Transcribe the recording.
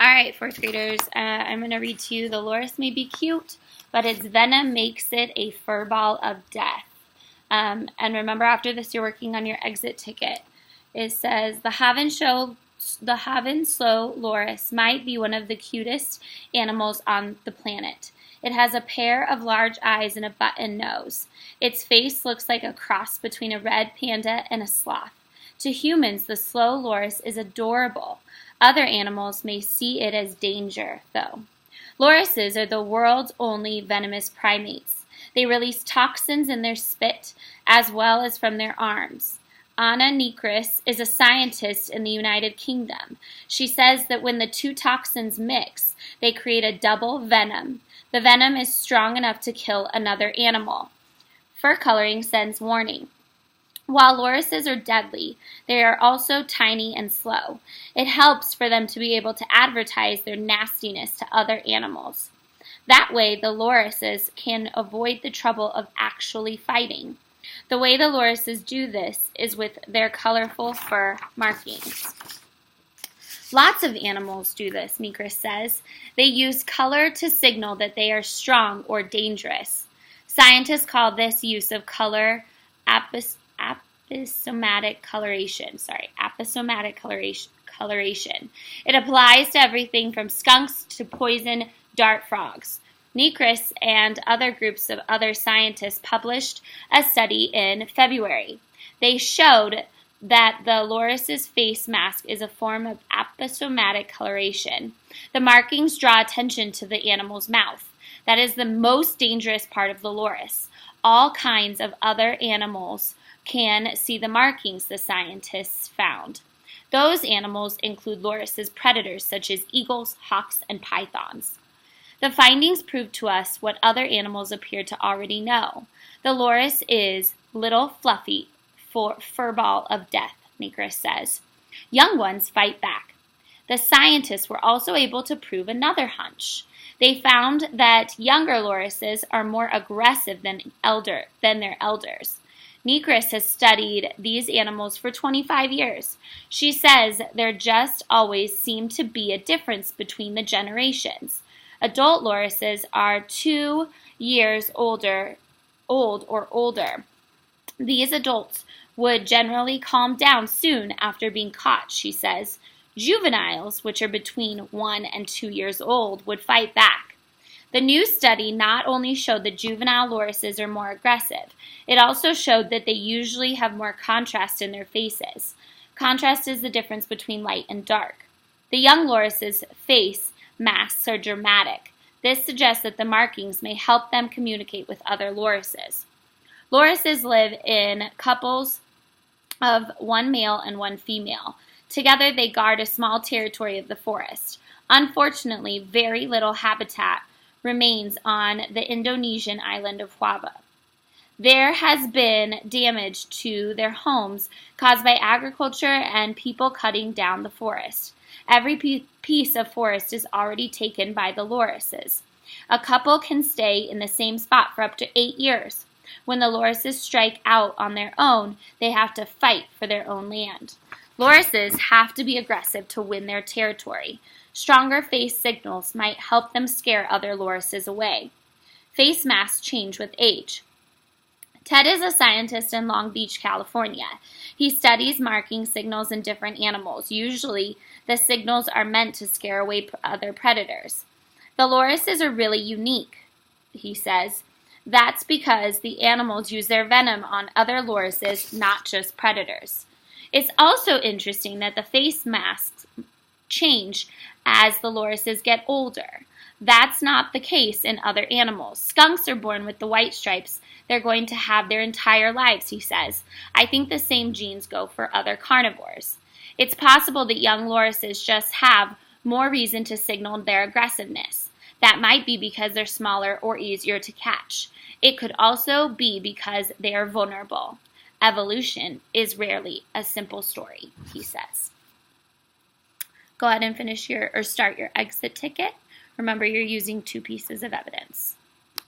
All right, fourth graders, I'm going to read to you, the loris may be cute, but its venom makes it a furball of death. And remember, after this, you're working on your exit ticket. It says, the Havanslow loris might be one of the cutest animals on the planet. It has a pair of large eyes and a button nose. Its face looks like a cross between a red panda and a sloth. To humans, the slow loris is adorable. Other animals may see it as danger, though. Lorises are the world's only venomous primates. They release toxins in their spit as well as from their arms. Anna Niekris is a scientist in the United Kingdom. She says that when the two toxins mix, they create a double venom. The venom is strong enough to kill another animal. Fur coloring sends warning. While lorises are deadly, they are also tiny and slow. It helps for them to be able to advertise their nastiness to other animals. That way, the lorises can avoid the trouble of actually fighting. The way the lorises do this is with their colorful fur markings. Lots of animals do this, Niekris says. They use color to signal that they are strong or dangerous. Scientists call this use of color aposematic coloration. It applies to everything from skunks to poison dart frogs. Niekris and other groups of other scientists published a study in February. They showed that the loris's face mask is a form of aposematic coloration. The markings draw attention to the animal's mouth. That is the most dangerous part of the loris. All kinds of other animals can see the markings, the scientists found. Those animals include loris's predators such as eagles, hawks, and pythons. The findings prove to us what other animals appear to already know. The loris is little fluffy furball of death, Niekris says. Young ones fight back. The scientists were also able to prove another hunch. They found that younger lorises are more aggressive than their elders. Niekris has studied these animals for 25 years. She says there just always seemed to be a difference between the generations. Adult lorises are 2 years old or older. These adults would generally calm down soon after being caught, she says. Juveniles, which are between 1 and 2 years old, would fight back. The new study not only showed that juvenile lorises are more aggressive, it also showed that they usually have more contrast in their faces. Contrast is the difference between light and dark. The young loris's face masks are dramatic. This suggests that the markings may help them communicate with other lorises. Lorises live in couples of one male and one female. Together they guard a small territory of the forest. Unfortunately, very little habitat remains on the Indonesian island of Java. There has been damage to their homes caused by agriculture and people cutting down the forest. Every piece of forest is already taken by the lorises. A couple can stay in the same spot for up to 8 years. When the lorises strike out on their own, they have to fight for their own land. Lorises have to be aggressive to win their territory. Stronger face signals might help them scare other lorises away. Face masks change with age. Ted is a scientist in Long Beach, California. He studies marking signals in different animals. Usually, the signals are meant to scare away other predators. The lorises are really unique, he says. That's because the animals use their venom on other lorises, not just predators. It's also interesting that the face masks change as the lorises get older. That's not the case in other animals. Skunks are born with the white stripes. They're going to have their entire lives, he says. I think the same genes go for other carnivores. It's possible that young lorises just have more reason to signal their aggressiveness. That might be because they're smaller or easier to catch. It could also be because they are vulnerable. Evolution is rarely a simple story, he says. Go ahead and start your exit ticket. Remember, you're using 2 pieces of evidence.